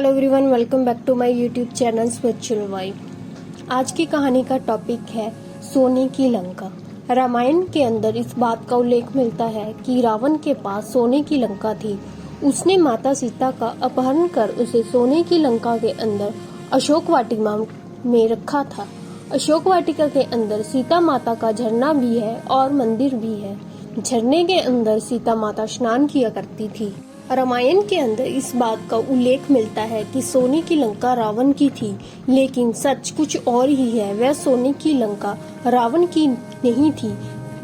Hello everyone, welcome back to my YouTube channel spiritual vibe. आज की कहानी का टॉपिक है सोने की लंका। रामायण के अंदर इस बात का उल्लेख मिलता है कि रावण के पास सोने की लंका थी। उसने माता सीता का अपहरण कर उसे सोने की लंका के अंदर अशोक वाटिका में रखा था। अशोक वाटिका के अंदर सीता माता का झरना भी है और मंदिर भी है। झरने के अंदर सीता माता स्नान किया करती थी। रामायण के अंदर इस बात का उल्लेख मिलता है कि सोने की लंका रावण की थी, लेकिन सच कुछ और ही है। वह सोने की लंका रावण की नहीं थी,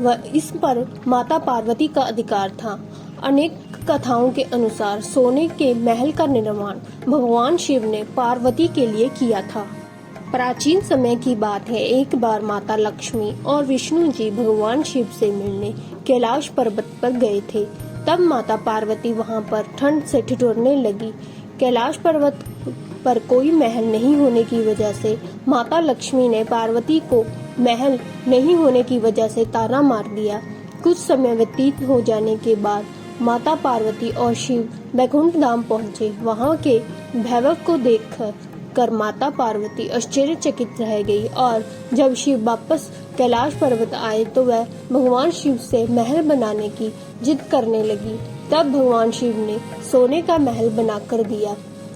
वह इस पर माता पार्वती का अधिकार था। अनेक कथाओं के अनुसार सोने के महल का निर्माण भगवान शिव ने पार्वती के लिए किया था। प्राचीन समय की बात है, एक बार माता लक्ष्मी और विष्णु जी भगवान शिव से मिलने कैलाश पर्वत पर गए थे। तब माता पार्वती वहां पर ठंड से ठिठुरने लगी। कैलाश पर्वत पर कोई महल नहीं होने की वजह से माता लक्ष्मी ने पार्वती को महल नहीं होने की वजह से ताना मार दिया। कुछ समय व्यतीत हो जाने के बाद माता पार्वती और शिव वैकुंठ धाम पहुँचे। वहाँ के वैभव को देखकर माता पार्वती आश्चर्यचकित रह गई और जब शिव वापस कैलाश पर्वत आए तो वह भगवान शिव से महल बनाने की जिद करने लगी। तब भगवान शिव ने सोने का महल बनाकर दिया।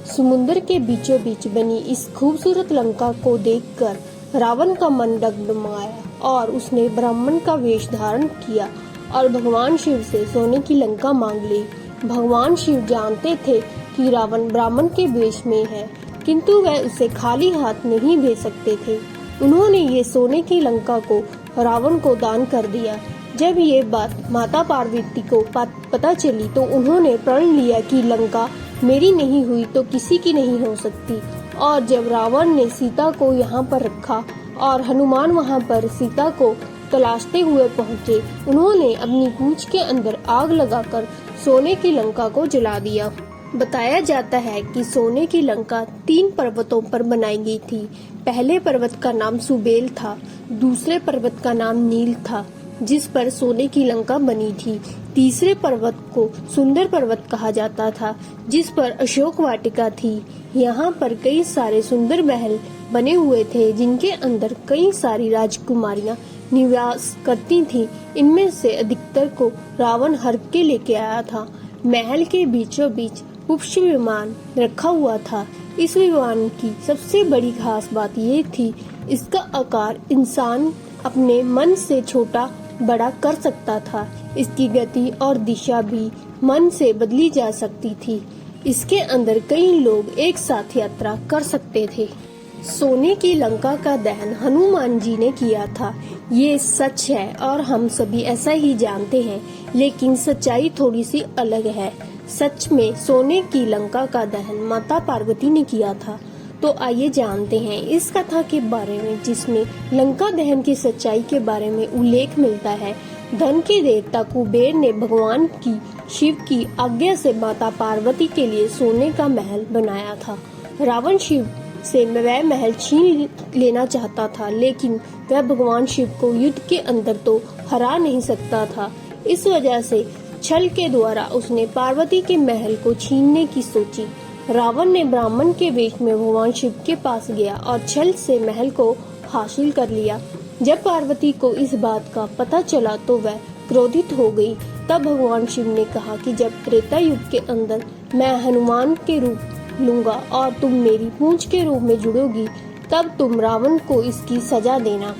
समुद्र के बीचों बीच बनी इस खूबसूरत लंका को देखकर रावण का मन डगमगाया और उसने ब्राह्मण का वेश धारण किया और भगवान शिव से सोने की लंका मांग ली। भगवान शिव जानते थे कि रावण ब्राह्मण के वेश में है, किंतु वह उसे खाली हाथ नहीं भेज सकते थे। उन्होंने ये सोने की लंका को रावण को दान कर दिया। जब ये बात माता पार्वती को पता चली तो उन्होंने प्रण लिया कि लंका मेरी नहीं हुई तो किसी की नहीं हो सकती। और जब रावण ने सीता को यहाँ पर रखा और हनुमान वहाँ पर सीता को तलाशते हुए पहुँचे, उन्होंने अपनी पूंछ के अंदर आग लगाकर सोने की लंका को जला दिया। बताया जाता है कि सोने की लंका 3 पर्वतों पर बनाई गई थी। पहले पर्वत का नाम सुबेल था, दूसरे पर्वत का नाम नील था जिस पर सोने की लंका बनी थी। तीसरे पर्वत को सुंदर पर्वत कहा जाता था जिस पर अशोक वाटिका थी। यहाँ पर कई सारे सुंदर महल बने हुए थे जिनके अंदर कई सारी राजकुमारियाँ निवास करती थीं। इनमें से अधिकतर को रावण हर के लेके आया था। महल के बीचों बीच पुष्प विमान रखा हुआ था। इस विमान की सबसे बड़ी खास बात ये थी, इसका आकार इंसान अपने मन से छोटा बड़ा कर सकता था। इसकी गति और दिशा भी मन से बदली जा सकती थी। इसके अंदर कई लोग एक साथ यात्रा कर सकते थे। सोने की लंका का दहन हनुमान जी ने किया था, ये सच है और हम सभी ऐसा ही जानते हैं, लेकिन सच्चाई थोड़ी सी अलग है। सच में सोने की लंका का दहन माता पार्वती ने किया था। तो आइए जानते हैं इस कथा के बारे में, जिसमें लंका दहन की सच्चाई के बारे में उल्लेख मिलता है। धन के देवता कुबेर ने भगवान की शिव की आज्ञा से माता पार्वती के लिए सोने का महल बनाया था। रावण शिव से वह महल छीन लेना चाहता था, लेकिन वह भगवान शिव को युद्ध के अंदर तो हरा नहीं सकता था। इस वजह से छल के द्वारा उसने पार्वती के महल को छीनने की सोची। रावण ने ब्राह्मण के वेश में भगवान शिव के पास गया और छल से महल को हासिल कर लिया। जब पार्वती को इस बात का पता चला तो वह क्रोधित हो गई। तब भगवान शिव ने कहा कि जब त्रेता युग के अंदर मैं हनुमान के रूप लूंगा और तुम मेरी पूंछ के रूप में जुड़ोगी, तब तुम रावण को इसकी सजा देना।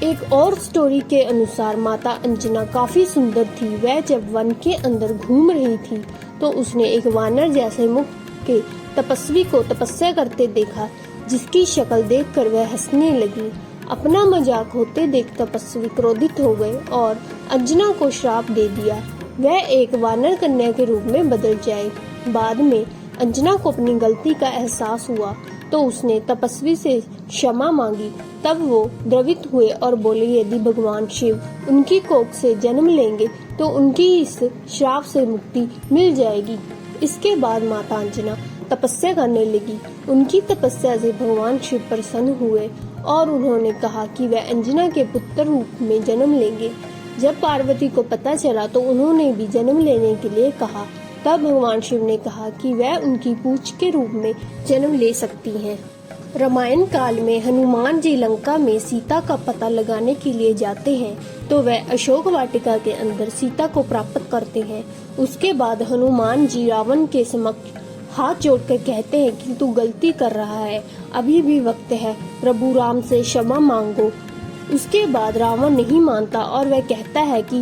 एक और स्टोरी के अनुसार माता अंजना काफी सुंदर थी। वह जब वन के अंदर घूम रही थी तो उसने एक वानर जैसे मुख के तपस्वी को तपस्या करते देखा, जिसकी शक्ल देखकर वह हंसने लगी। अपना मजाक होते देख तपस्वी क्रोधित हो गए और अंजना को श्राप दे दिया, वह एक वानर कन्या के रूप में बदल जाए। बाद में अंजना को अपनी गलती का एहसास हुआ तो उसने तपस्वी से क्षमा मांगी। तब वो द्रवित हुए और बोले, यदि भगवान शिव उनकी कोख से जन्म लेंगे तो उनकी इस श्राप से मुक्ति मिल जाएगी। इसके बाद माता अंजना तपस्या करने लगी। उनकी तपस्या से भगवान शिव प्रसन्न हुए और उन्होंने कहा कि वह अंजना के पुत्र रूप में जन्म लेंगे। जब पार्वती को पता चला तो उन्होंने भी जन्म लेने के लिए कहा। तब भगवान शिव ने कहा कि वह उनकी पूंछ के रूप में जन्म ले सकती हैं। रामायण काल में हनुमान जी लंका में सीता का पता लगाने के लिए जाते हैं तो वह अशोक वाटिका के अंदर सीता को प्राप्त करते हैं। उसके बाद हनुमान जी रावण के समक्ष हाथ जोड़कर कहते हैं कि तू गलती कर रहा है, अभी भी वक्त है, प्रभु राम से क्षमा मांगो। उसके बाद रावण नहीं मानता और वह कहता है कि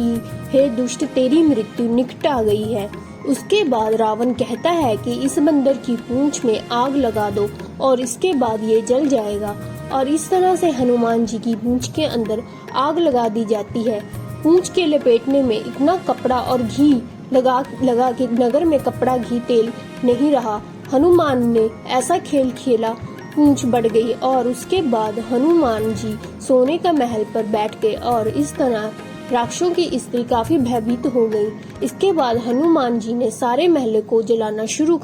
हे दुष्ट, तेरी मृत्यु निकट आ गई है। उसके बाद रावण कहता है कि इस बंदर की पूंछ में आग लगा दो और इसके बाद ये जल जाएगा। और इस तरह से हनुमान जी की पूंछ के अंदर आग लगा दी जाती है। पूंछ के लपेटने में इतना कपड़ा और घी लगा के नगर में कपड़ा घी तेल नहीं रहा। हनुमान ने ऐसा खेल खेला, पूंछ बढ़ गई और उसके बाद हनुमान जी सोने का महल पर बैठ गए और इस तरह राक्षसों की स्त्री काफी भयभीत हो गई। इसके बाद हनुमान जी ने सारे महल को जलाना शुरू कर